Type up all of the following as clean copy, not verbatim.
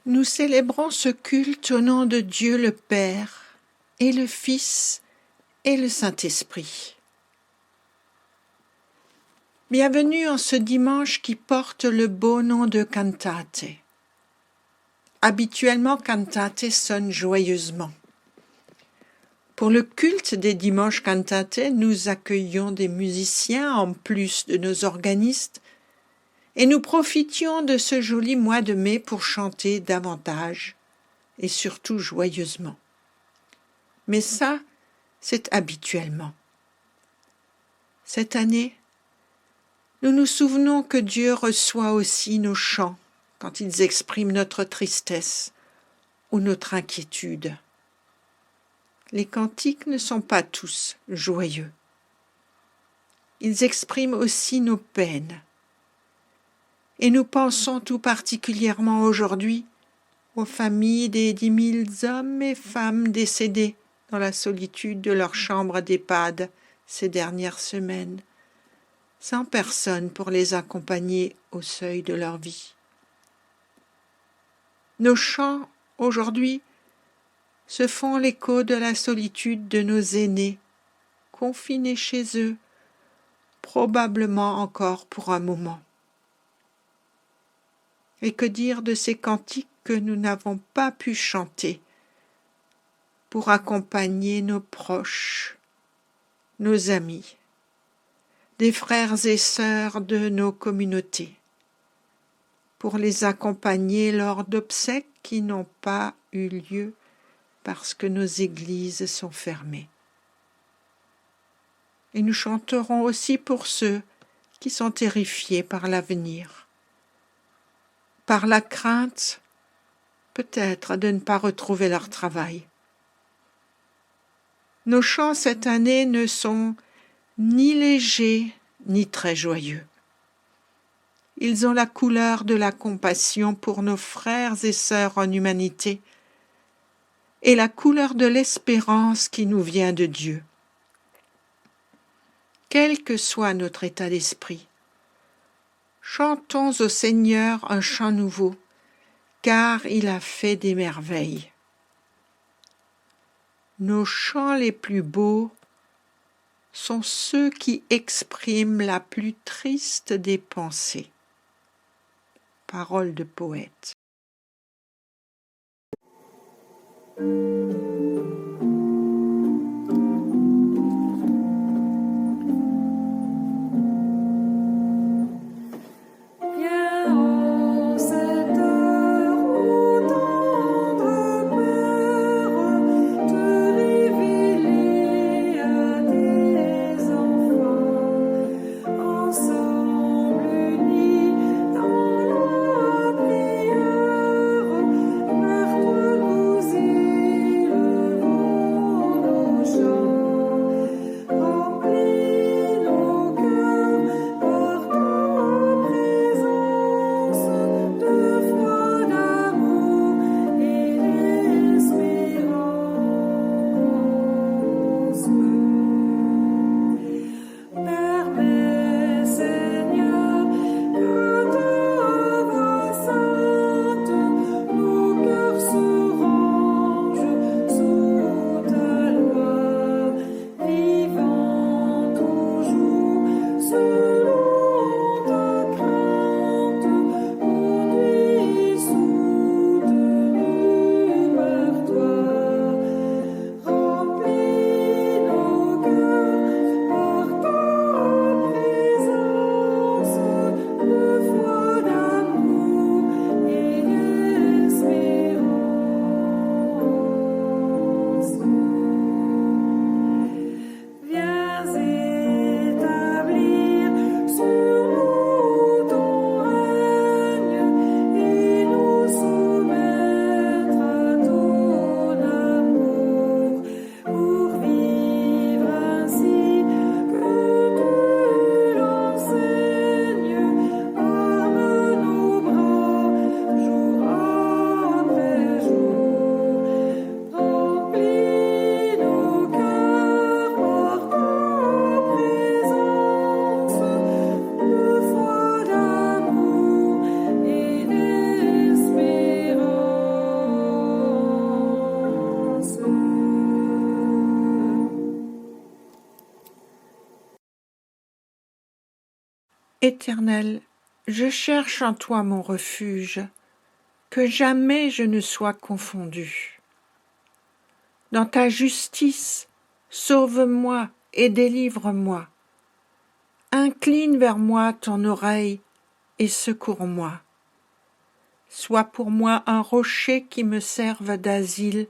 Nous célébrons ce culte au nom de Dieu le Père et le Fils et le Saint-Esprit. Bienvenue en ce dimanche qui porte le beau nom de Cantate. Habituellement, Cantate sonne joyeusement. Pour le culte des dimanches Cantate, nous accueillions des musiciens en plus de nos organistes et nous profitions de ce joli mois de mai pour chanter davantage et surtout joyeusement. Mais ça, c'est habituellement. Cette année, nous nous souvenons que Dieu reçoit aussi nos chants quand ils expriment notre tristesse ou notre inquiétude. Les cantiques ne sont pas tous joyeux. Ils expriment aussi nos peines. Et nous pensons tout particulièrement aujourd'hui aux familles des 10 000 hommes et femmes décédés dans la solitude de leur chambre d'EHPAD ces dernières semaines, sans personne pour les accompagner au seuil de leur vie. Nos chants, aujourd'hui, se font l'écho de la solitude de nos aînés, confinés chez eux, probablement encore pour un moment. Et que dire de ces cantiques que nous n'avons pas pu chanter pour accompagner nos proches, nos amis, des frères et sœurs de nos communautés, pour les accompagner lors d'obsèques qui n'ont pas eu lieu parce que nos églises sont fermées. Et nous chanterons aussi pour ceux qui sont terrifiés par l'avenir, par la crainte peut-être de ne pas retrouver leur travail. Nos chants cette année ne sont ni légers ni très joyeux. Ils ont la couleur de la compassion pour nos frères et sœurs en humanité et la couleur de l'espérance qui nous vient de Dieu. Quel que soit notre état d'esprit, chantons au Seigneur un chant nouveau, car il a fait des merveilles. Nos chants les plus beaux sont ceux qui expriment la plus triste des pensées. Paroles de poète. Éternel, je cherche en toi mon refuge, que jamais je ne sois confondu. Dans ta justice, sauve-moi et délivre-moi. Incline vers moi ton oreille et secours-moi. Sois pour moi un rocher qui me serve d'asile,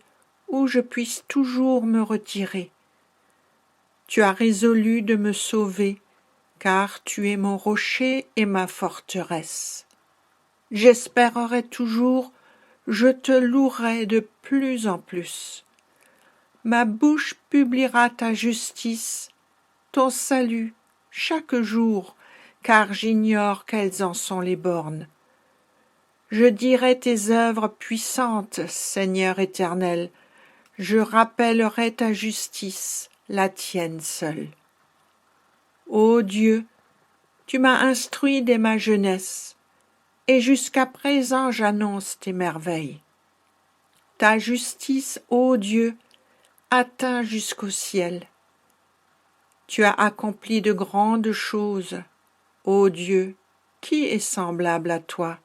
où je puisse toujours me retirer. Tu as résolu de me sauver, car tu es mon rocher et ma forteresse. J'espérerai toujours, je te louerai de plus en plus. Ma bouche publiera ta justice, ton salut, chaque jour, car j'ignore quelles en sont les bornes. Je dirai tes œuvres puissantes, Seigneur éternel, je rappellerai ta justice, la tienne seule. Ô Dieu, tu m'as instruit dès ma jeunesse, et jusqu'à présent j'annonce tes merveilles. Ta justice, ô Dieu, atteint jusqu'au ciel. Tu as accompli de grandes choses, ô Dieu, qui est semblable à toi?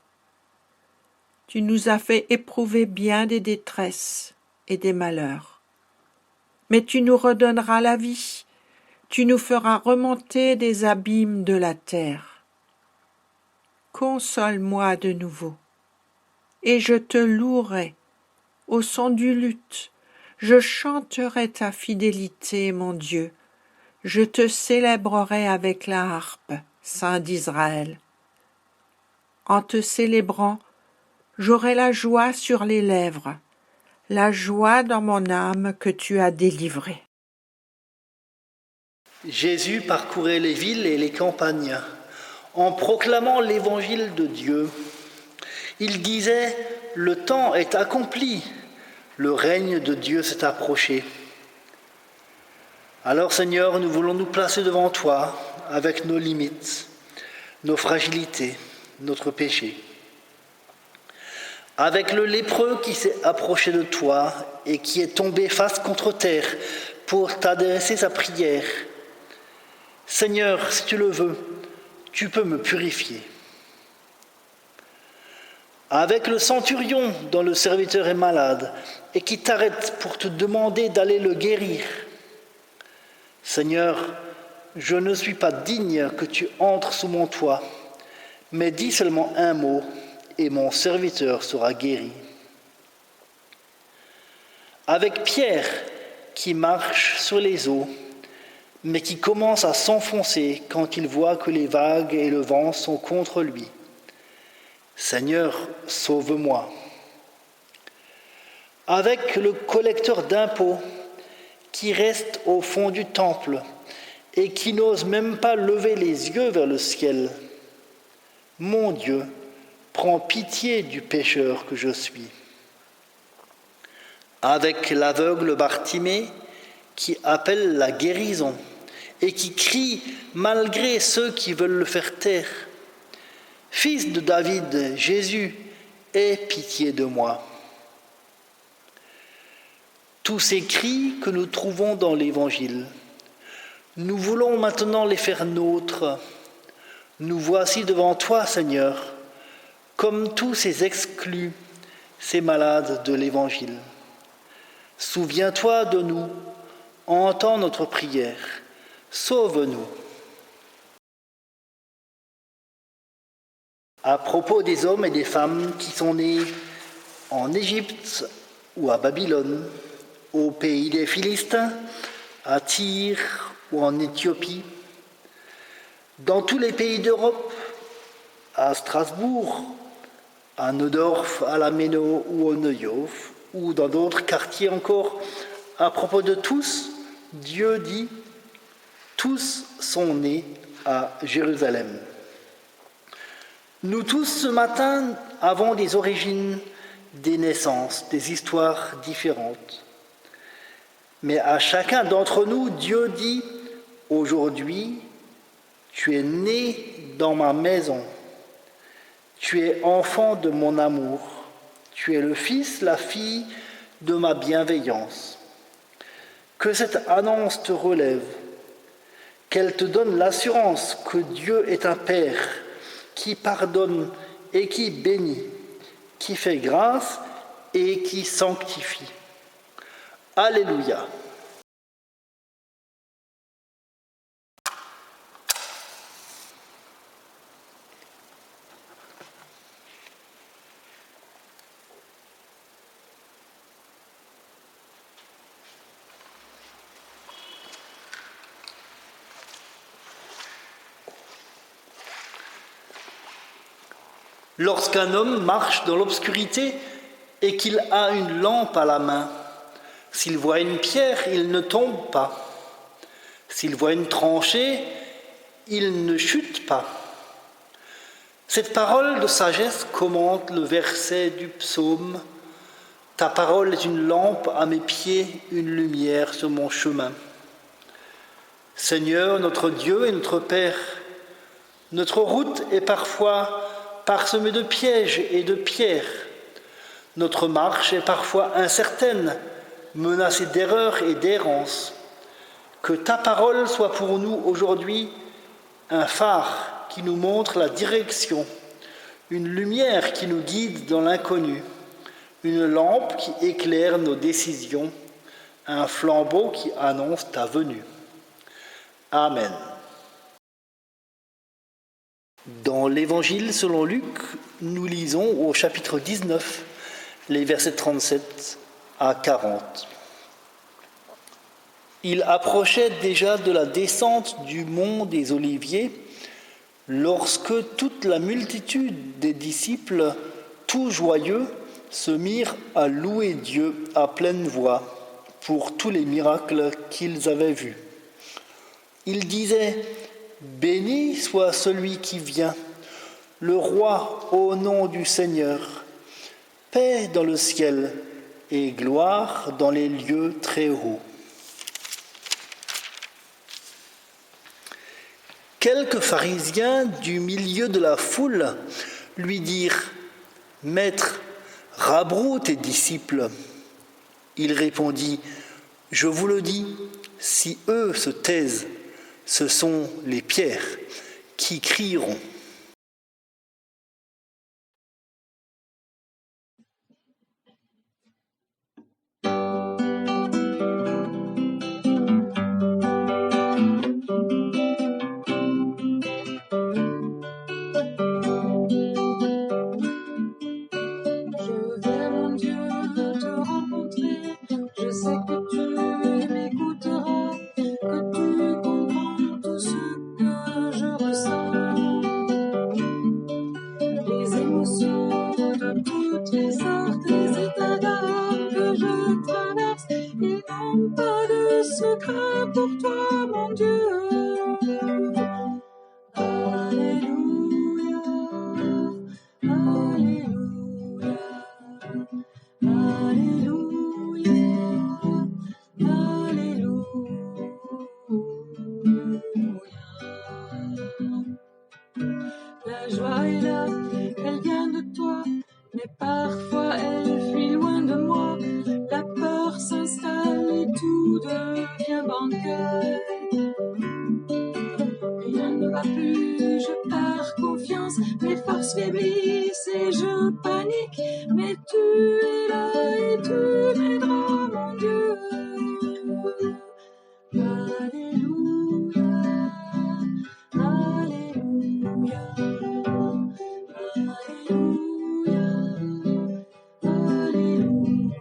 Tu nous as fait éprouver bien des détresses et des malheurs. Mais tu nous redonneras la vie, tu nous feras remonter des abîmes de la terre. Console-moi de nouveau, et je te louerai au son du luth. Je chanterai ta fidélité, mon Dieu. Je te célébrerai avec la harpe, Saint d'Israël. En te célébrant, j'aurai la joie sur les lèvres, la joie dans mon âme que tu as délivrée. Jésus parcourait les villes et les campagnes en proclamant l'évangile de Dieu. Il disait « Le temps est accompli, le règne de Dieu s'est approché ». Alors Seigneur, nous voulons nous placer devant toi avec nos limites, nos fragilités, notre péché. Avec le lépreux qui s'est approché de toi et qui est tombé face contre terre pour t'adresser sa prière. Seigneur, si tu le veux, tu peux me purifier. Avec le centurion dont le serviteur est malade et qui t'arrête pour te demander d'aller le guérir. Seigneur, je ne suis pas digne que tu entres sous mon toit, mais dis seulement un mot et mon serviteur sera guéri. Avec Pierre qui marche sur les eaux, mais qui commence à s'enfoncer quand il voit que les vagues et le vent sont contre lui. Seigneur, sauve-moi. Avec le collecteur d'impôts qui reste au fond du temple et qui n'ose même pas lever les yeux vers le ciel. Mon Dieu, prends pitié du pécheur que je suis. Avec l'aveugle Bartimée qui appelle la guérison et qui crie malgré ceux qui veulent le faire taire. Fils de David, Jésus, aie pitié de moi. Tous ces cris que nous trouvons dans l'Évangile, nous voulons maintenant les faire nôtres. Nous voici devant toi, Seigneur, comme tous ces exclus, ces malades de l'Évangile. Souviens-toi de nous, entends notre prière, sauve-nous. À propos des hommes et des femmes qui sont nés en Égypte ou à Babylone, au pays des Philistins, à Tyr ou en Éthiopie, dans tous les pays d'Europe, à Strasbourg, à Neudorf, à la Méno ou au Neuhof, ou dans d'autres quartiers encore, à propos de tous, Dieu dit « Tous sont nés à Jérusalem ». Nous tous, ce matin, avons des origines, des naissances, des histoires différentes. Mais à chacun d'entre nous, Dieu dit « Aujourd'hui, tu es né dans ma maison. Tu es enfant de mon amour. Tu es le fils, la fille de ma bienveillance. » Que cette annonce te relève, qu'elle te donne l'assurance que Dieu est un Père qui pardonne et qui bénit, qui fait grâce et qui sanctifie. Alléluia. Lorsqu'un homme marche dans l'obscurité et qu'il a une lampe à la main, s'il voit une pierre, il ne tombe pas. S'il voit une tranchée, il ne chute pas. Cette parole de sagesse commente le verset du psaume « Ta parole est une lampe à mes pieds, une lumière sur mon chemin. » Seigneur, notre Dieu et notre Père, notre route est parfois parsemée de pièges et de pierres. Notre marche est parfois incertaine, menacée d'erreurs et d'errance. Que ta parole soit pour nous aujourd'hui un phare qui nous montre la direction, une lumière qui nous guide dans l'inconnu, une lampe qui éclaire nos décisions, un flambeau qui annonce ta venue. Amen. Dans l'Évangile selon Luc, nous lisons au chapitre 19, les versets 37 à 40. Il approchait déjà de la descente du mont des Oliviers, lorsque toute la multitude des disciples, tout joyeux, se mirent à louer Dieu à pleine voix pour tous les miracles qu'ils avaient vus. Ils disaient « Béni soit celui qui vient, le roi au nom du Seigneur, paix dans le ciel et gloire dans les lieux très hauts. » Quelques pharisiens du milieu de la foule lui dirent « Maître, rabroue tes disciples. » Il répondit « Je vous le dis, si eux se taisent, ce sont les pierres qui crieront. » La joie est là, elle vient de toi, mais parfois elle fuit loin de moi. La peur s'installe et tout devient bancal. Rien ne va plus, je perds confiance, mes forces faiblissent et je panique. Mais tu es là et tu m'aideras, mon Dieu. Alléluia, Alléluia, Alléluia, Alléluia.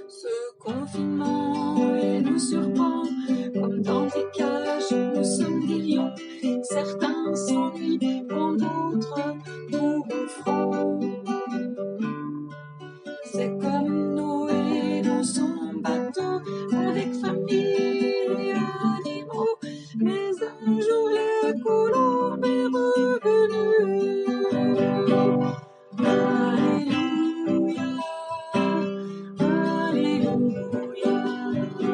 Ce confinement, il nous surprend, comme dans des cages, nous sommes des lions. Certains s'ennuient, quand d'autres nous front. C'est comme Noé dans son bateau, avec famille et animaux. Mais un jour la colombe est revenue. Alléluia, Alléluia, Alléluia, Alléluia.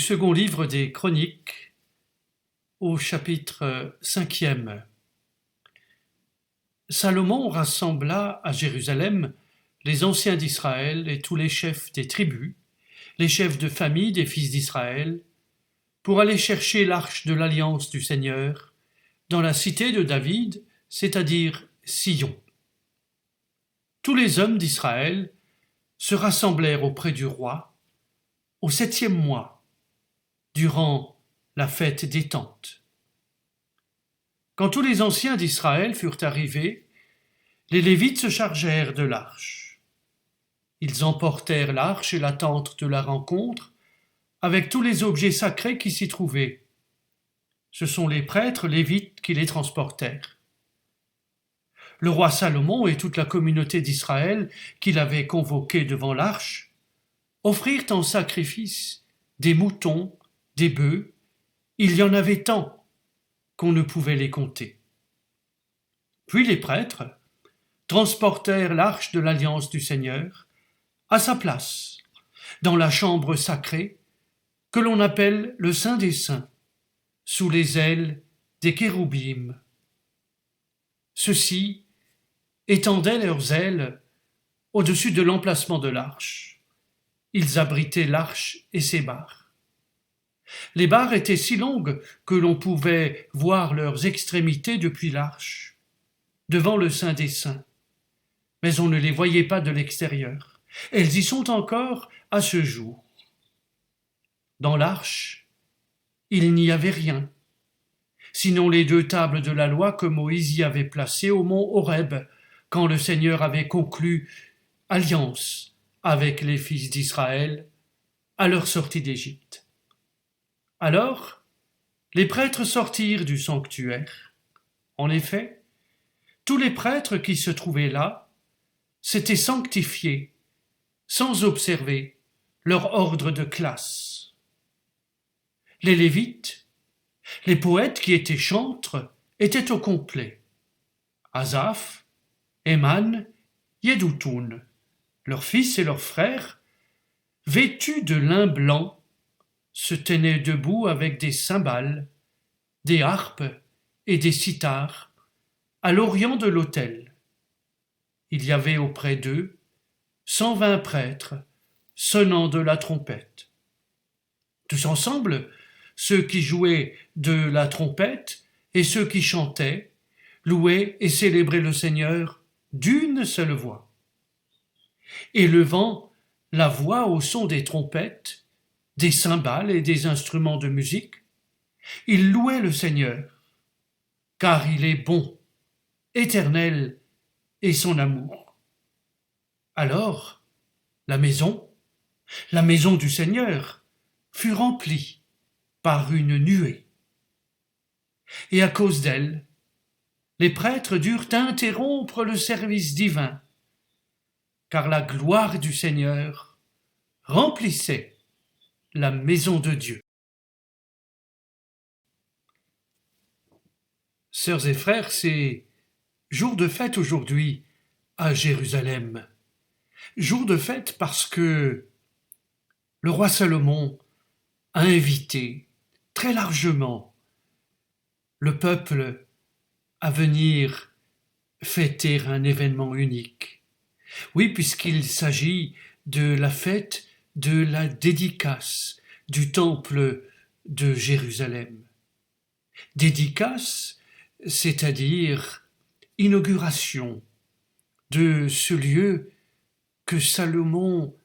second livre des Chroniques, au chapitre 5e. Salomon rassembla à Jérusalem les anciens d'Israël et tous les chefs des tribus, les chefs de famille des fils d'Israël, pour aller chercher l'arche de l'alliance du Seigneur dans la cité de David, c'est-à-dire Sion. Tous les hommes d'Israël se rassemblèrent auprès du roi au 7e mois, durant la fête des tentes. Quand tous les anciens d'Israël furent arrivés, les Lévites se chargèrent de l'arche. Ils emportèrent l'arche et la tente de la rencontre, avec tous les objets sacrés qui s'y trouvaient. Ce sont les prêtres lévites qui les transportèrent. Le roi Salomon et toute la communauté d'Israël qu'il avait convoquée devant l'arche offrirent en sacrifice des moutons, des bœufs. Il y en avait tant qu'on ne pouvait les compter. Puis les prêtres transportèrent l'arche de l'alliance du Seigneur à sa place, dans la chambre sacrée que l'on appelle le Saint des Saints, sous les ailes des kéroubim. Ceux-ci étendaient leurs ailes au-dessus de l'emplacement de l'arche. Ils abritaient l'arche et ses barres. Les barres étaient si longues que l'on pouvait voir leurs extrémités depuis l'arche, devant le Saint des Saints, mais on ne les voyait pas de l'extérieur. Elles y sont encore à ce jour. Dans l'arche, il n'y avait rien, sinon les 2 tables de la loi que Moïse y avait placées au mont Horeb, quand le Seigneur avait conclu alliance avec les fils d'Israël à leur sortie d'Égypte. Alors, les prêtres sortirent du sanctuaire. En effet, tous les prêtres qui se trouvaient là s'étaient sanctifiés, sans observer leur ordre de classe. Les Lévites, les poètes qui étaient chantres, étaient au complet. Asaph, Éman, Yédoutoun, leurs fils et leurs frères, vêtus de lin blanc, se tenaient debout avec des cymbales, des harpes et des cithars à l'orient de l'autel. Il y avait auprès d'eux 120 prêtres sonnant de la trompette. Tous ensemble, ceux qui jouaient de la trompette et ceux qui chantaient, louaient et célébraient le Seigneur d'une seule voix. Élevant la voix au son des trompettes, des cymbales et des instruments de musique, ils louaient le Seigneur, car il est bon, éternel est son amour. Alors, la maison du Seigneur, fut remplie par une nuée. Et à cause d'elle, les prêtres durent interrompre le service divin, car la gloire du Seigneur remplissait la maison de Dieu. Sœurs et frères, c'est jour de fête aujourd'hui à Jérusalem. Jour de fête parce que le roi Salomon a invité très largement le peuple à venir fêter un événement unique. Oui, puisqu'il s'agit de la fête de la dédicace du temple de Jérusalem. Dédicace, c'est-à-dire inauguration de ce lieu que Salomon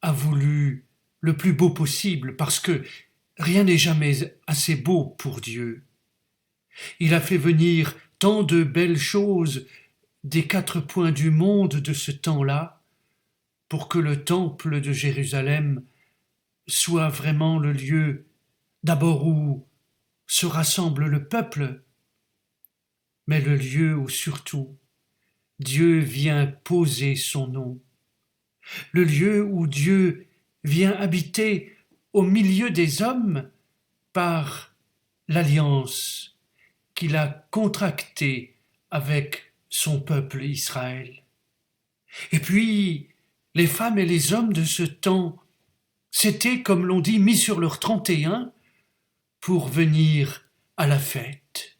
a voulu le plus beau possible, parce que rien n'est jamais assez beau pour Dieu. Il a fait venir tant de belles choses des 4 points du monde de ce temps-là, pour que le temple de Jérusalem soit vraiment le lieu d'abord où se rassemble le peuple, mais le lieu où surtout Dieu vient poser son nom, le lieu où Dieu vient habiter au milieu des hommes par l'alliance qu'il a contractée avec son peuple Israël. Et puis, les femmes et les hommes de ce temps s'étaient, comme l'on dit, mis sur leur 31 pour venir à la fête.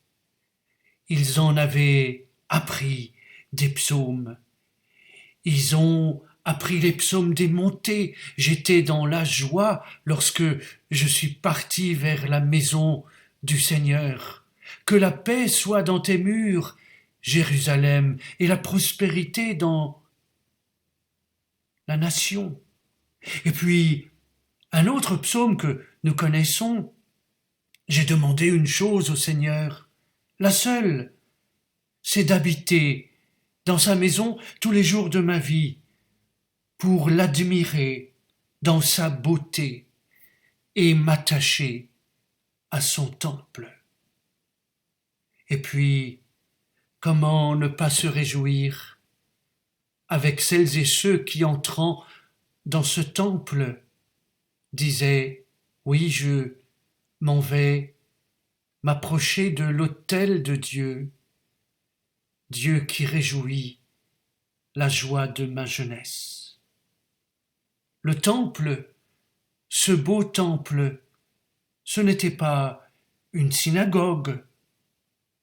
Ils en avaient appris des psaumes. Ils ont appris les psaumes des montées. J'étais dans la joie lorsque je suis parti vers la maison du Seigneur. Que la paix soit dans tes murs, Jérusalem, et la prospérité dans la nation. Et puis, un autre psaume que nous connaissons, j'ai demandé une chose au Seigneur, la seule, c'est d'habiter dans sa maison tous les jours de ma vie, pour l'admirer dans sa beauté et m'attacher à son temple. Et puis, comment ne pas se réjouir avec celles et ceux qui, entrant dans ce temple, disaient « Oui, je m'en vais m'approcher de l'autel de Dieu, Dieu qui réjouit la joie de ma jeunesse. » Le temple, ce beau temple, ce n'était pas une synagogue,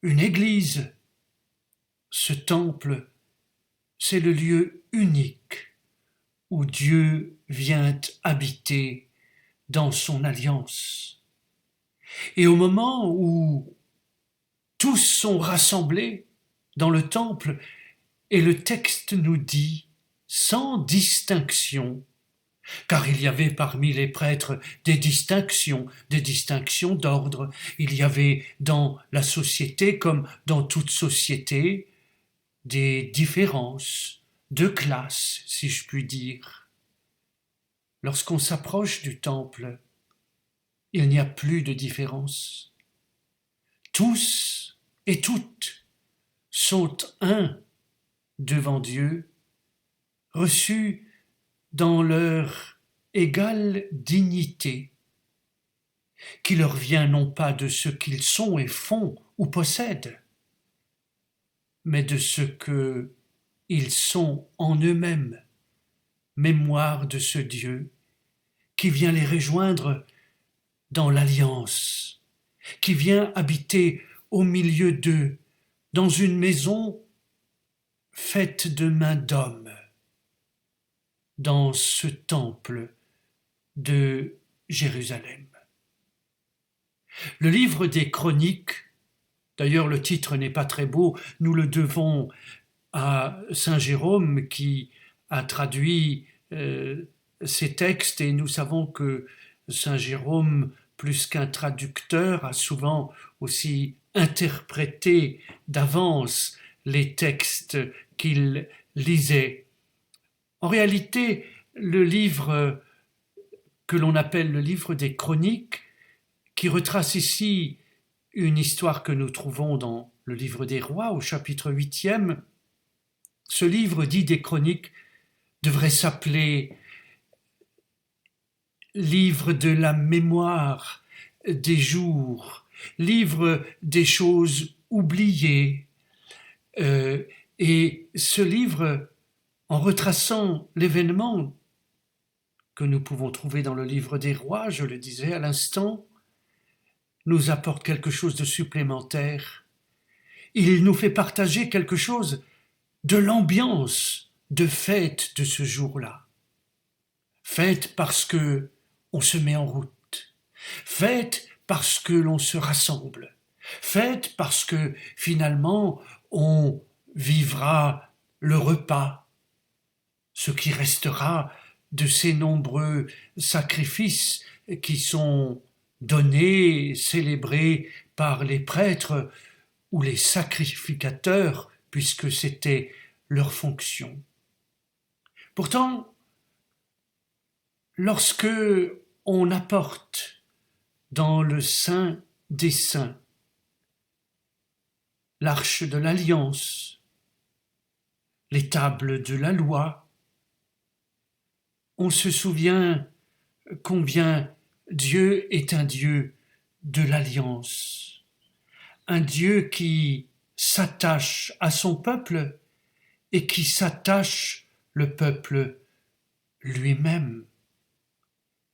une église. Ce temple, c'est le lieu unique où Dieu vient habiter dans son alliance. Et au moment où tous sont rassemblés dans le temple, et le texte nous dit sans distinction, car il y avait parmi les prêtres des distinctions d'ordre. Il y avait dans la société, comme dans toute société, des différences de classe, si je puis dire. Lorsqu'on s'approche du temple, il n'y a plus de différence. Tous et toutes sont un devant Dieu, reçus dans leur égale dignité, qui leur vient non pas de ce qu'ils sont et font ou possèdent, mais de ce qu'ils sont en eux-mêmes, mémoire de ce Dieu qui vient les rejoindre dans l'alliance, qui vient habiter au milieu d'eux, dans une maison faite de mains d'hommes, dans ce temple de Jérusalem. Le livre des Chroniques, d'ailleurs le titre n'est pas très beau, nous le devons à Saint Jérôme qui a traduit ces textes, et nous savons que Saint Jérôme, plus qu'un traducteur, a souvent aussi interprété d'avance les textes qu'il lisait. En réalité, le livre que l'on appelle le livre des Chroniques, qui retrace ici une histoire que nous trouvons dans le livre des Rois, au chapitre 8e, ce livre dit des Chroniques devrait s'appeler livre de la mémoire des jours, livre des choses oubliées. Et ce livre, en retraçant l'événement que nous pouvons trouver dans le livre des Rois, je le disais à l'instant, nous apporte quelque chose de supplémentaire. Il nous fait partager quelque chose de l'ambiance de fête de ce jour-là. Fête parce que on se met en route. Fête parce que l'on se rassemble. Fête parce que finalement on vivra le repas, ce qui restera de ces nombreux sacrifices qui sont donnés, célébrés par les prêtres ou les sacrificateurs, puisque c'était leur fonction. Pourtant, lorsque on apporte dans le Saint des Saints l'arche de l'Alliance, les tables de la loi, on se souvient combien Dieu est un Dieu de l'Alliance, un Dieu qui s'attache à son peuple et qui s'attache le peuple lui-même.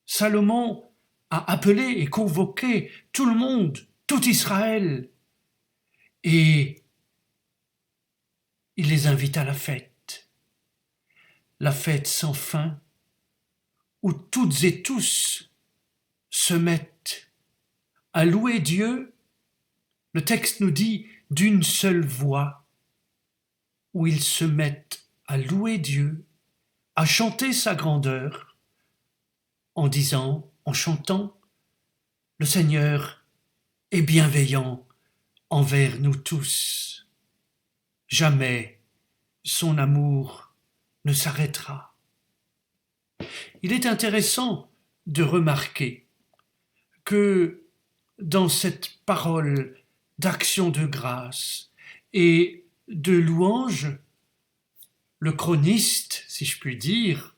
Salomon a appelé et convoqué tout le monde, tout Israël, et il les invite à la fête sans fin, où toutes et tous se mettent à louer Dieu. Le texte nous dit d'une seule voix, où ils se mettent à louer Dieu, à chanter sa grandeur, en disant, en chantant, le Seigneur est bienveillant envers nous tous. Jamais son amour ne s'arrêtera. Il est intéressant de remarquer que dans cette parole d'action de grâce et de louange, le chroniste, si je puis dire,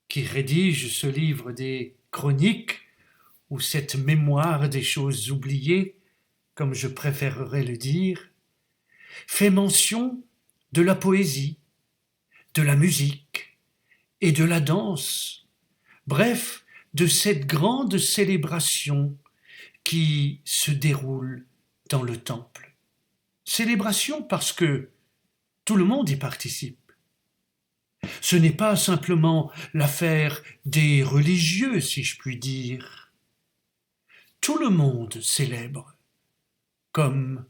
qui rédige ce livre des chroniques, ou cette mémoire des choses oubliées, comme je préférerais le dire, fait mention de la poésie, de la musique et de la danse, bref, de cette grande célébration qui se déroule dans le temple. Célébration parce que tout le monde y participe. Ce n'est pas simplement l'affaire des religieux, si je puis dire. Tout le monde célèbre, comme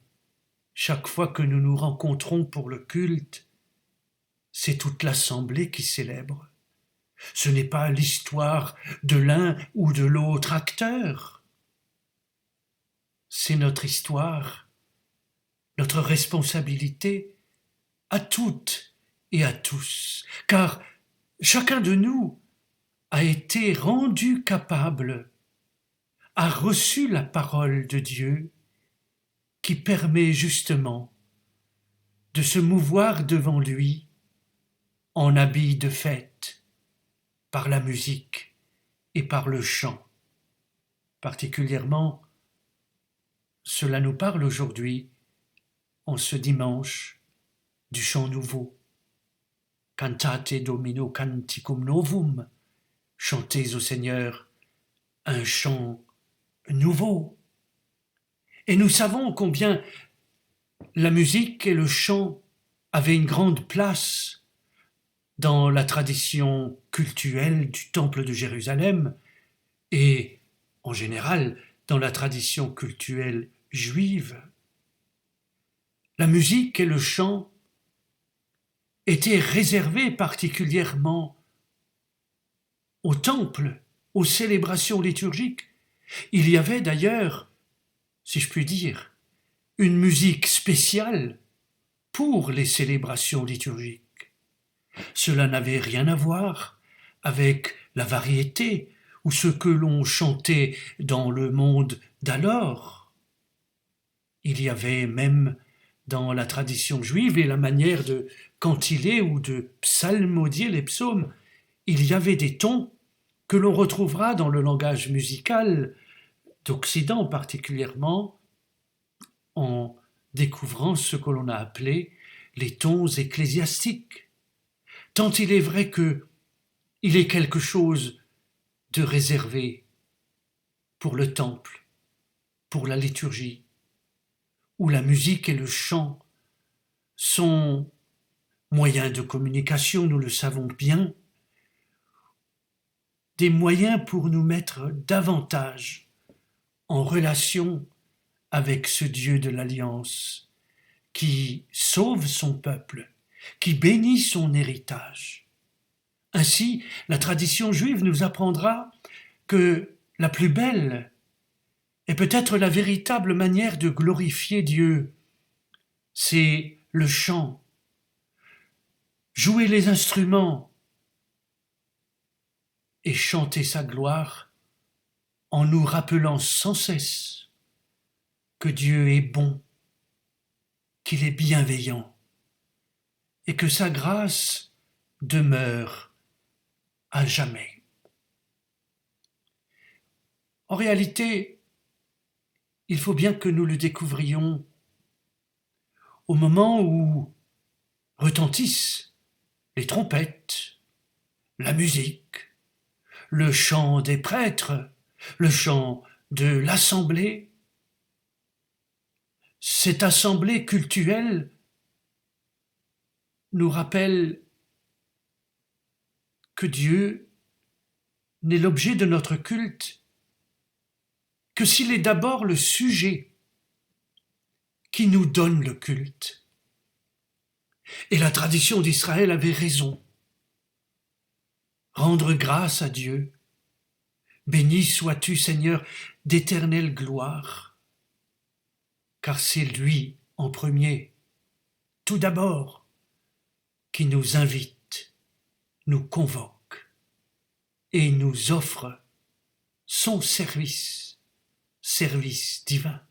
chaque fois que nous nous rencontrons pour le culte, c'est toute l'assemblée qui célèbre. Ce n'est pas l'histoire de l'un ou de l'autre acteur. C'est notre histoire, notre responsabilité à toutes et à tous, car chacun de nous a été rendu capable, a reçu la parole de Dieu qui permet justement de se mouvoir devant lui en habit de fête, par la musique et par le chant. Particulièrement, cela nous parle aujourd'hui, en ce dimanche, du chant nouveau. Cantate Domino canticum novum, chantez au Seigneur un chant nouveau. Et nous savons combien la musique et le chant avaient une grande place dans la tradition cultuelle du Temple de Jérusalem et, en général, dans la tradition cultuelle juive. La musique et le chant étaient réservés particulièrement au temple, aux célébrations liturgiques. Il y avait d'ailleurs, si je puis dire, une musique spéciale pour les célébrations liturgiques. Cela n'avait rien à voir avec la variété ou ce que l'on chantait dans le monde d'alors. Il y avait même dans la tradition juive et la manière de cantiler ou de psalmodier les psaumes, il y avait des tons que l'on retrouvera dans le langage musical d'Occident particulièrement, en découvrant ce que l'on a appelé les tons ecclésiastiques. Tant il est vrai que il est quelque chose de réservé pour le temple, pour la liturgie, où la musique et le chant sont moyens de communication, nous le savons bien, des moyens pour nous mettre davantage en relation avec ce Dieu de l'Alliance qui sauve son peuple, qui bénit son héritage. Ainsi, la tradition juive nous apprendra que la plus belle et peut-être la véritable manière de glorifier Dieu, c'est le chant, jouer les instruments et chanter sa gloire en nous rappelant sans cesse que Dieu est bon, qu'il est bienveillant et que sa grâce demeure à jamais. En réalité, il faut bien que nous le découvrions au moment où retentissent les trompettes, la musique, le chant des prêtres, le chant de l'assemblée. Cette assemblée cultuelle nous rappelle que Dieu n'est l'objet de notre culte que s'il est d'abord le sujet qui nous donne le culte. Et la tradition d'Israël avait raison. Rendre grâce à Dieu. Béni sois-tu, Seigneur, d'éternelle gloire, car c'est lui en premier, tout d'abord, qui nous invite, nous convoque et nous offre son service, service divin.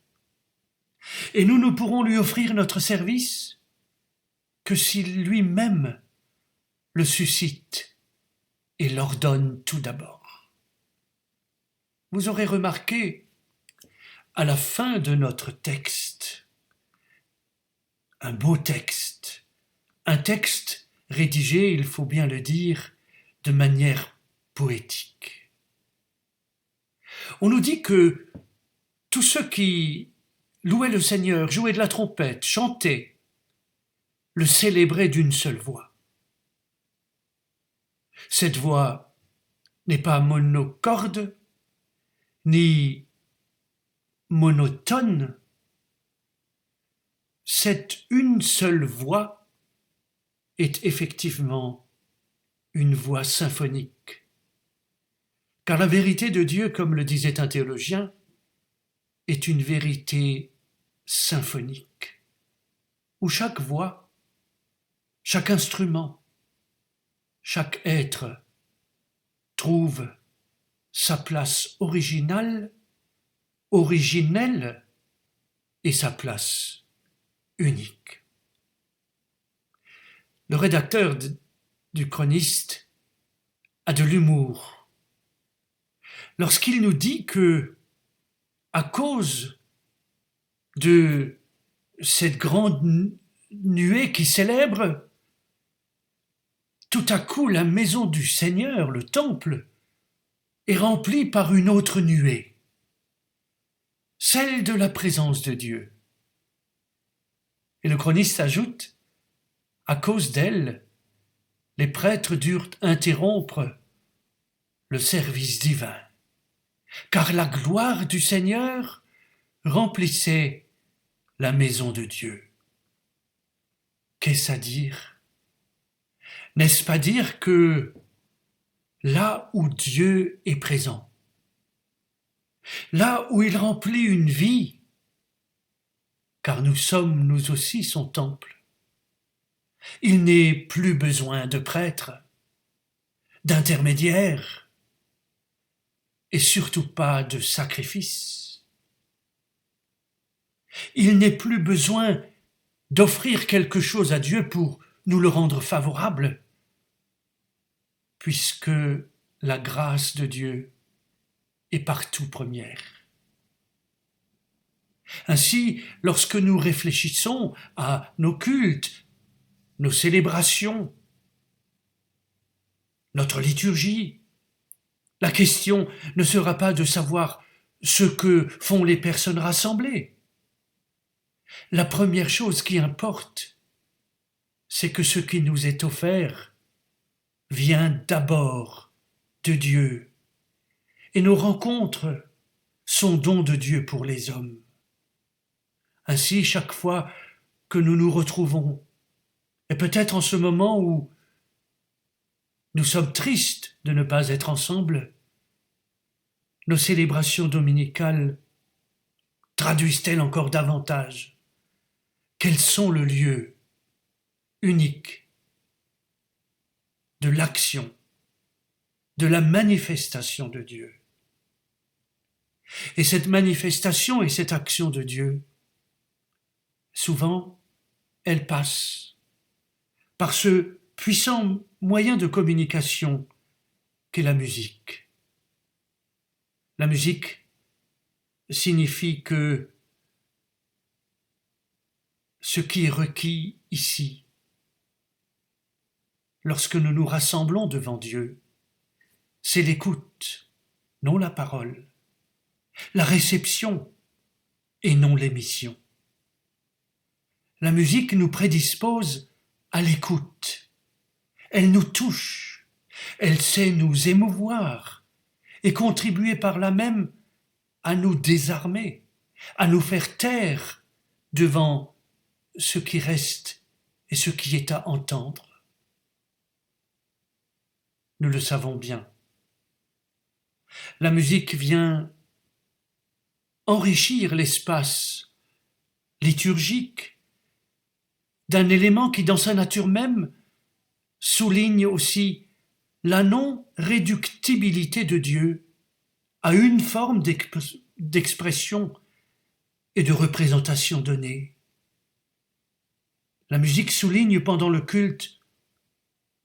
Et nous ne pourrons lui offrir notre service que s'il lui-même le suscite et l'ordonne tout d'abord. Vous aurez remarqué, à la fin de notre texte, un beau texte, un texte rédigé, il faut bien le dire, de manière poétique. On nous dit que tous ceux qui louaient le Seigneur, jouaient de la trompette, chantaient, le célébraient d'une seule voix. Cette voix n'est pas monocorde, ni monotone. Cette une seule voix est effectivement une voix symphonique. Car la vérité de Dieu, comme le disait un théologien, est une vérité symphonique, où chaque voix, chaque instrument, chaque être trouve sa place originale, originelle, et sa place unique. Le rédacteur du Chroniste a de l'humour lorsqu'il nous dit que, à cause de cette grande nuée qui célèbre, tout à coup la maison du Seigneur, le temple, est remplie par une autre nuée, celle de la présence de Dieu. Et le chroniste ajoute, à cause d'elle, les prêtres durent interrompre le service divin, car la gloire du Seigneur remplissait la maison de Dieu. Qu'est-ce à dire? N'est-ce pas dire que là où Dieu est présent, là où il remplit une vie, car nous sommes nous aussi son temple, il n'est plus besoin de prêtres, d'intermédiaires, et surtout pas de sacrifices. Il n'est plus besoin d'offrir quelque chose à Dieu pour nous le rendre favorable, puisque la grâce de Dieu est partout première. Ainsi, lorsque nous réfléchissons à nos cultes, nos célébrations, notre liturgie, la question ne sera pas de savoir ce que font les personnes rassemblées. La première chose qui importe, c'est que ce qui nous est offert vient d'abord de Dieu, et nos rencontres sont dons de Dieu pour les hommes. Ainsi, chaque fois que nous nous retrouvons, et peut-être en ce moment où nous sommes tristes de ne pas être ensemble, nos célébrations dominicales traduisent-elles encore davantage quels sont le lieu unique de l'action, de la manifestation de Dieu. Et cette manifestation et cette action de Dieu, souvent, elle passe par ce puissant moyen de communication qu'est la musique. La musique signifie que ce qui est requis ici, lorsque nous nous rassemblons devant Dieu, c'est l'écoute, non la parole, la réception et non l'émission. La musique nous prédispose à l'écoute. Elle nous touche, elle sait nous émouvoir et contribuer par là même à nous désarmer, à nous faire taire devant ce qui reste et ce qui est à entendre. Nous le savons bien. La musique vient enrichir l'espace liturgique d'un élément qui, dans sa nature même, souligne aussi la non-réductibilité de Dieu à une forme d'expression et de représentation donnée. La musique souligne pendant le culte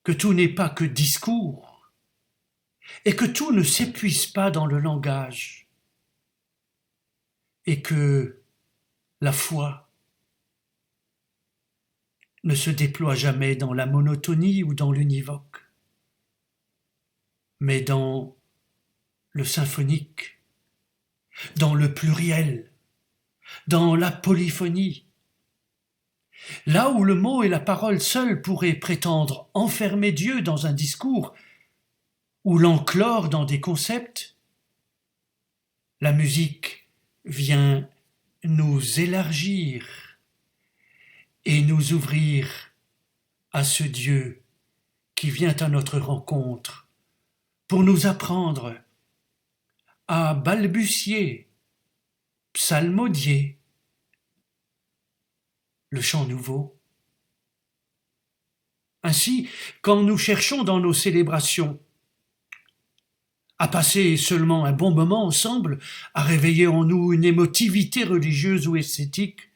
que tout n'est pas que discours et que tout ne s'épuise pas dans le langage et que la foi ne se déploie jamais dans la monotonie ou dans l'univoque, mais dans le symphonique, dans le pluriel, dans la polyphonie. Là où le mot et la parole seuls pourraient prétendre enfermer Dieu dans un discours ou l'enclore dans des concepts, la musique vient nous élargir et nous ouvrir à ce Dieu qui vient à notre rencontre pour nous apprendre à balbutier, psalmodier le chant nouveau. Ainsi, quand nous cherchons dans nos célébrations à passer seulement un bon moment ensemble, à réveiller en nous une émotivité religieuse ou esthétique,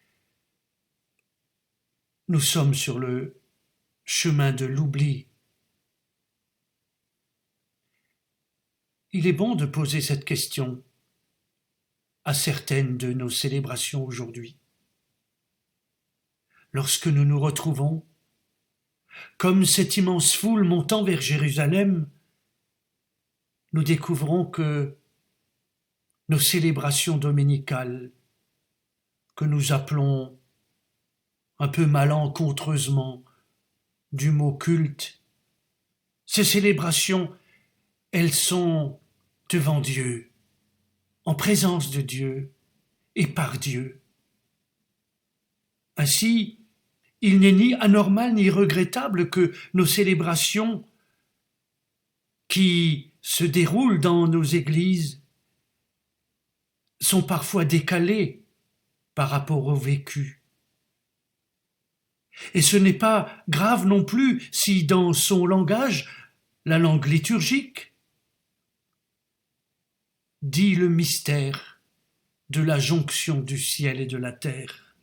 nous sommes sur le chemin de l'oubli. Il est bon de poser cette question à certaines de nos célébrations aujourd'hui. Lorsque nous nous retrouvons, comme cette immense foule montant vers Jérusalem, nous découvrons que nos célébrations dominicales, que nous appelons un peu malencontreusement du mot culte, ces célébrations, elles sont devant Dieu, en présence de Dieu et par Dieu. Ainsi, il n'est ni anormal ni regrettable que nos célébrations qui se déroulent dans nos églises sont parfois décalées par rapport au vécu. Et ce n'est pas grave non plus si dans son langage, la langue liturgique, dit le mystère de la jonction du ciel et de la terre.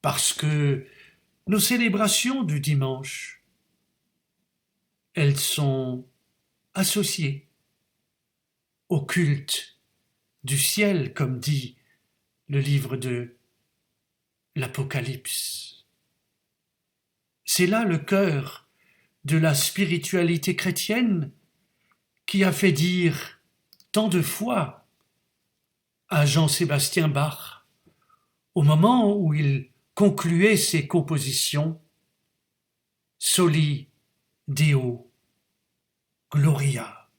Parce que nos célébrations du dimanche, elles sont associées au culte du ciel, comme dit le livre de l'Apocalypse. C'est là le cœur de la spiritualité chrétienne qui a fait dire tant de fois à Jean-Sébastien Bach, au moment où il concluait ses compositions, Soli Deo Gloria.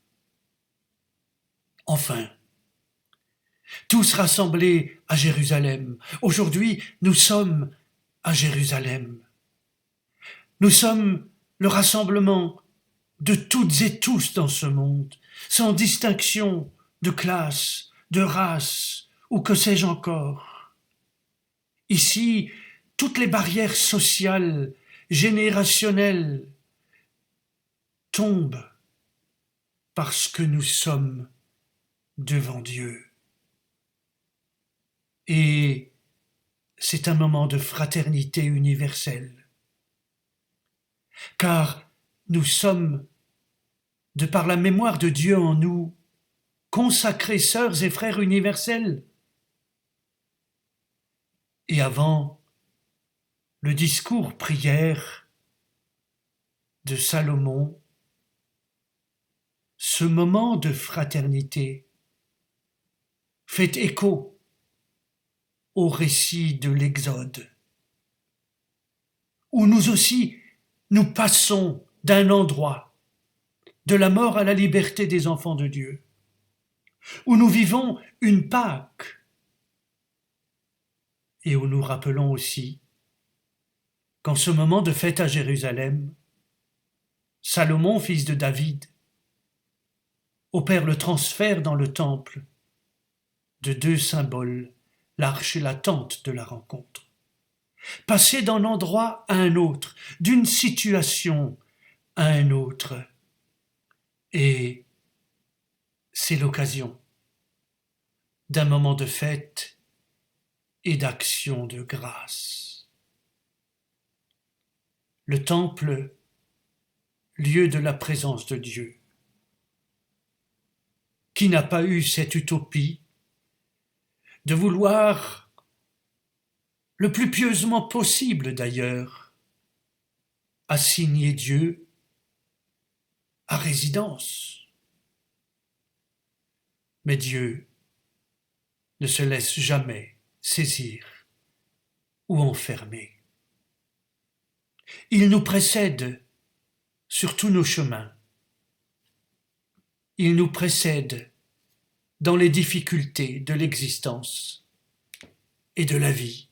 Enfin, tous rassemblés à Jérusalem. Aujourd'hui, nous sommes à Jérusalem. Nous sommes le rassemblement de toutes et tous dans ce monde, sans distinction de classe, de race ou que sais-je encore. Ici, toutes les barrières sociales, générationnelles tombent parce que nous sommes devant Dieu. Et c'est un moment de fraternité universelle. Car nous sommes, de par la mémoire de Dieu en nous, consacrés sœurs et frères universels. Et avant le discours prière de Salomon, ce moment de fraternité fait écho au récit de l'Exode, où nous aussi, nous passons d'un endroit, de la mort à la liberté des enfants de Dieu, où nous vivons une Pâque, et où nous rappelons aussi qu'en ce moment de fête à Jérusalem, Salomon, fils de David, opère le transfert dans le temple de deux symboles, l'arche et la tente de la rencontre. Passer d'un endroit à un autre, d'une situation à un autre. Et c'est l'occasion d'un moment de fête et d'action de grâce. Le temple, lieu de la présence de Dieu. Qui n'a pas eu cette utopie de vouloir, le plus pieusement possible d'ailleurs, assigner Dieu à résidence. Mais Dieu ne se laisse jamais saisir ou enfermer. Il nous précède sur tous nos chemins. Il nous précède dans les difficultés de l'existence et de la vie.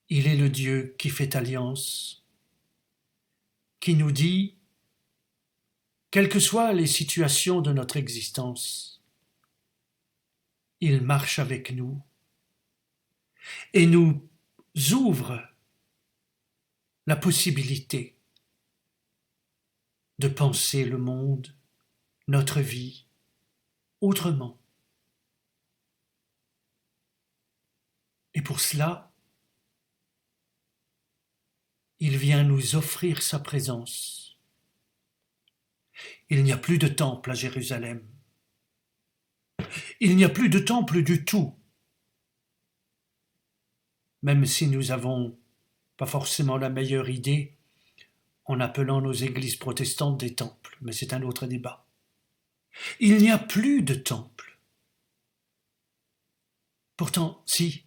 Il est le Dieu qui fait alliance, qui nous dit, quelles que soient les situations de notre existence, il marche avec nous et nous ouvre la possibilité de penser le monde, notre vie, autrement. Et pour cela, il vient nous offrir sa présence. Il n'y a plus de temple à Jérusalem. Il n'y a plus de temple du tout. Même si nous n'avons pas forcément la meilleure idée en appelant nos églises protestantes des temples, mais c'est un autre débat. Il n'y a plus de temple. Pourtant, si,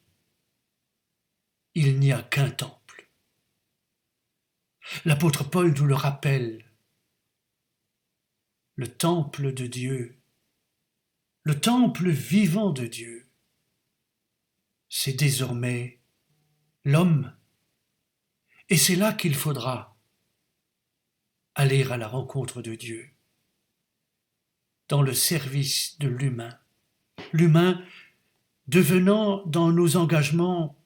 il n'y a qu'un temple. L'apôtre Paul nous le rappelle. Le temple de Dieu, le temple vivant de Dieu, c'est désormais l'homme. Et c'est là qu'il faudra aller à la rencontre de Dieu, dans le service de l'humain. L'humain devenant dans nos engagements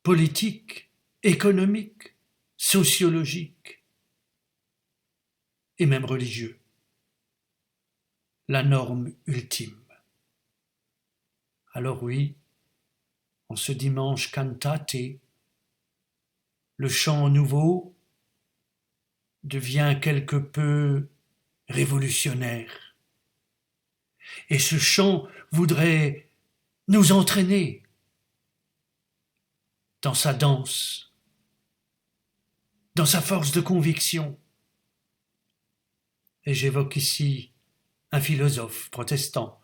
politiques, économiques, sociologiques et même religieux, la norme ultime. Alors oui, en ce dimanche cantate, le chant nouveau devient quelque peu révolutionnaire. Et ce chant voudrait nous entraîner dans sa danse, dans sa force de conviction. Et j'évoque ici un philosophe protestant,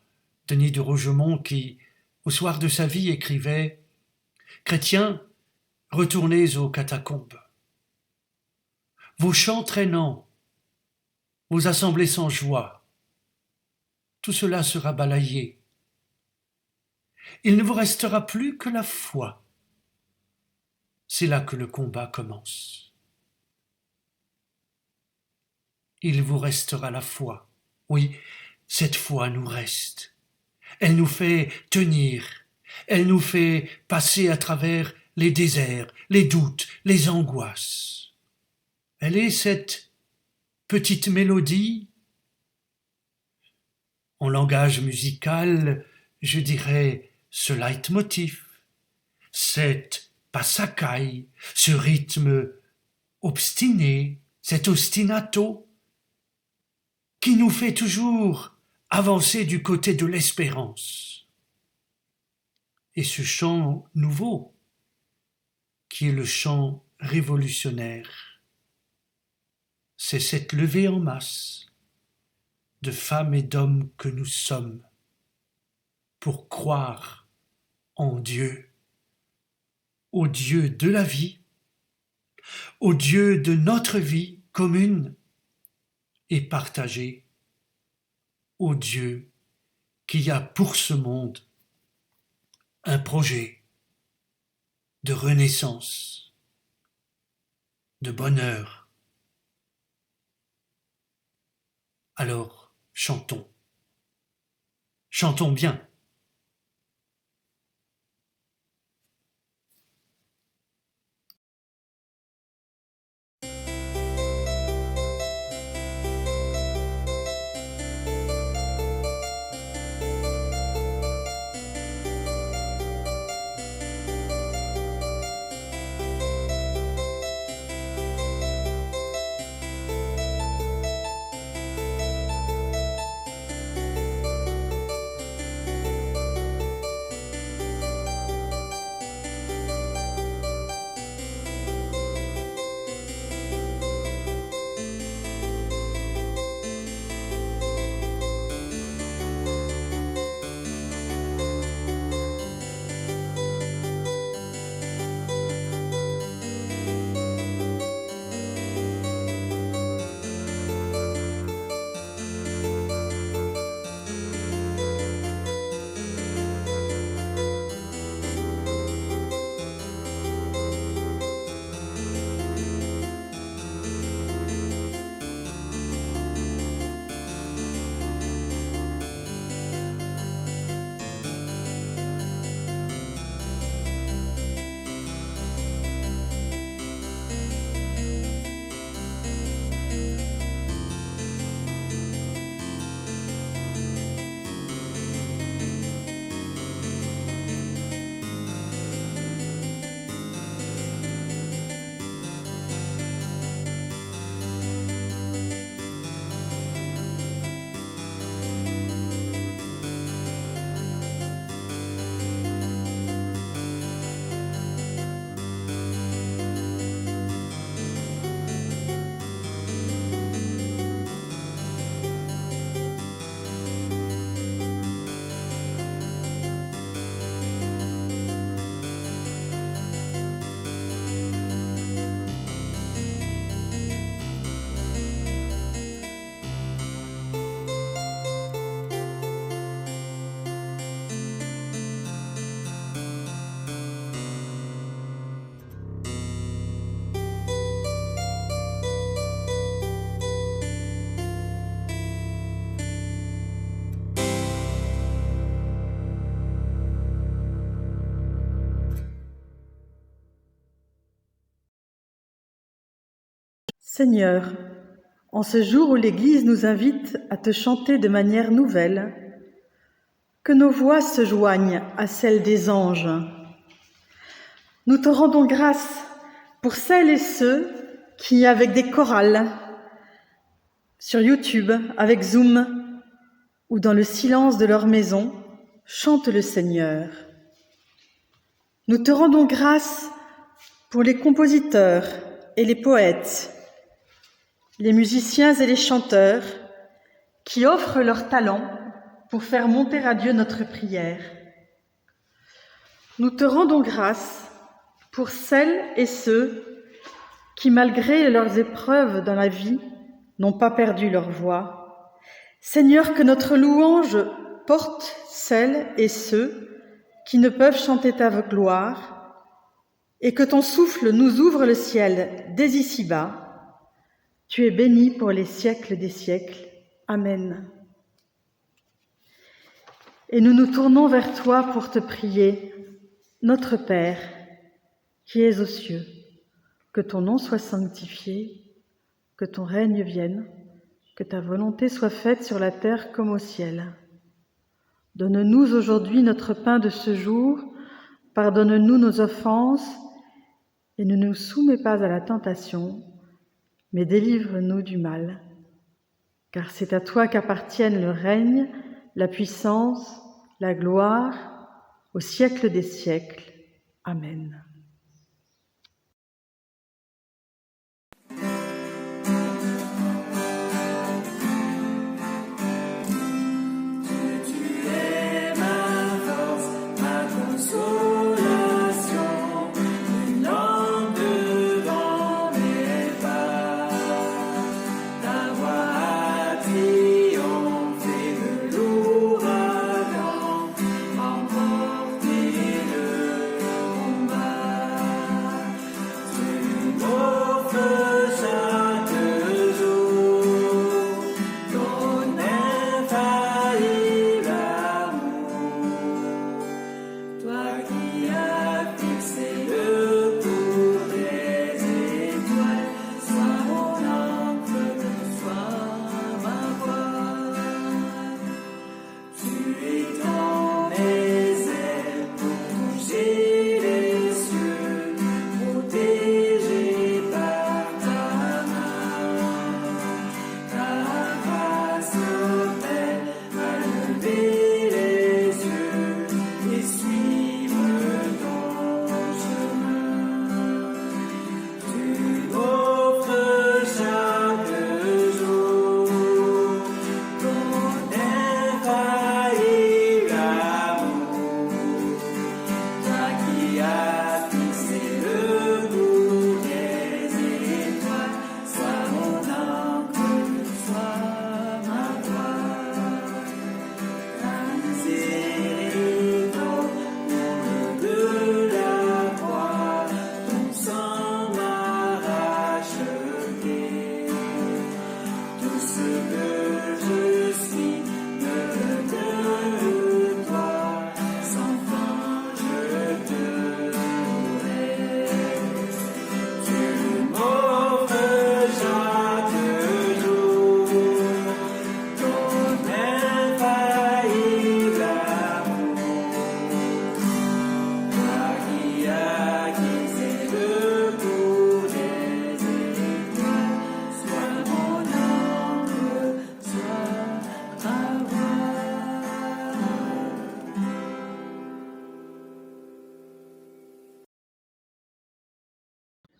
Denis de Rougemont, qui, au soir de sa vie, écrivait « Chrétiens, retournez aux catacombes. Vos chants traînants, vos assemblées sans joie, tout cela sera balayé. Il ne vous restera plus que la foi. C'est là que le combat commence. Il vous restera la foi. Oui, cette foi nous reste. Elle nous fait tenir. Elle nous fait passer à travers les déserts, les doutes, les angoisses. Elle est cette petite mélodie, en langage musical, je dirais ce leitmotiv, cette passacaille, ce rythme obstiné, cet ostinato, qui nous fait toujours avancer du côté de l'espérance. Et ce chant nouveau, qui est le chant révolutionnaire, c'est cette levée en masse de femmes et d'hommes que nous sommes, pour croire en Dieu, au Dieu de la vie, au Dieu de notre vie commune et partagée, au Dieu qui a pour ce monde un projet de renaissance, de bonheur. Alors, chantons. Chantons bien. Seigneur, en ce jour où l'Église nous invite à te chanter de manière nouvelle, que nos voix se joignent à celles des anges. Nous te rendons grâce pour celles et ceux qui, avec des chorales, sur YouTube, avec Zoom, ou dans le silence de leur maison, chantent le Seigneur. Nous te rendons grâce pour les compositeurs et les poètes, les musiciens et les chanteurs qui offrent leur talent pour faire monter à Dieu notre prière. Nous te rendons grâce pour celles et ceux qui, malgré leurs épreuves dans la vie, n'ont pas perdu leur voix. Seigneur, que notre louange porte celles et ceux qui ne peuvent chanter ta gloire, et que ton souffle nous ouvre le ciel dès ici-bas. Tu es béni pour les siècles des siècles. Amen. Et nous nous tournons vers toi pour te prier. Notre Père, qui es aux cieux, que ton nom soit sanctifié, que ton règne vienne, que ta volonté soit faite sur la terre comme au ciel. Donne-nous aujourd'hui notre pain de ce jour, pardonne-nous nos offenses, et ne nous soumets pas à la tentation, mais délivre-nous du mal. Car c'est à toi qu'appartiennent le règne, la puissance, la gloire, au siècle des siècles. Amen.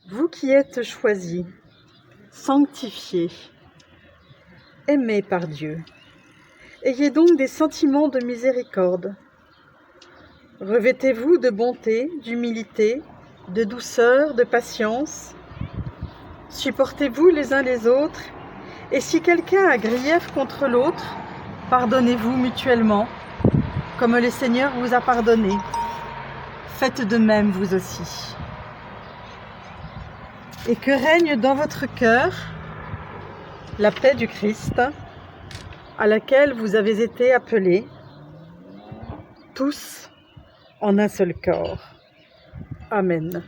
Vous qui êtes choisis, sanctifiés, aimés par Dieu, ayez donc des sentiments de miséricorde. Revêtez-vous de bonté, d'humilité, de douceur, de patience. Supportez-vous les uns les autres, et si quelqu'un a grief contre l'autre, pardonnez-vous mutuellement, comme le Seigneur vous a pardonné. Faites de même vous aussi. Et que règne dans votre cœur la paix du Christ, à laquelle vous avez été appelés, tous en un seul corps. Amen.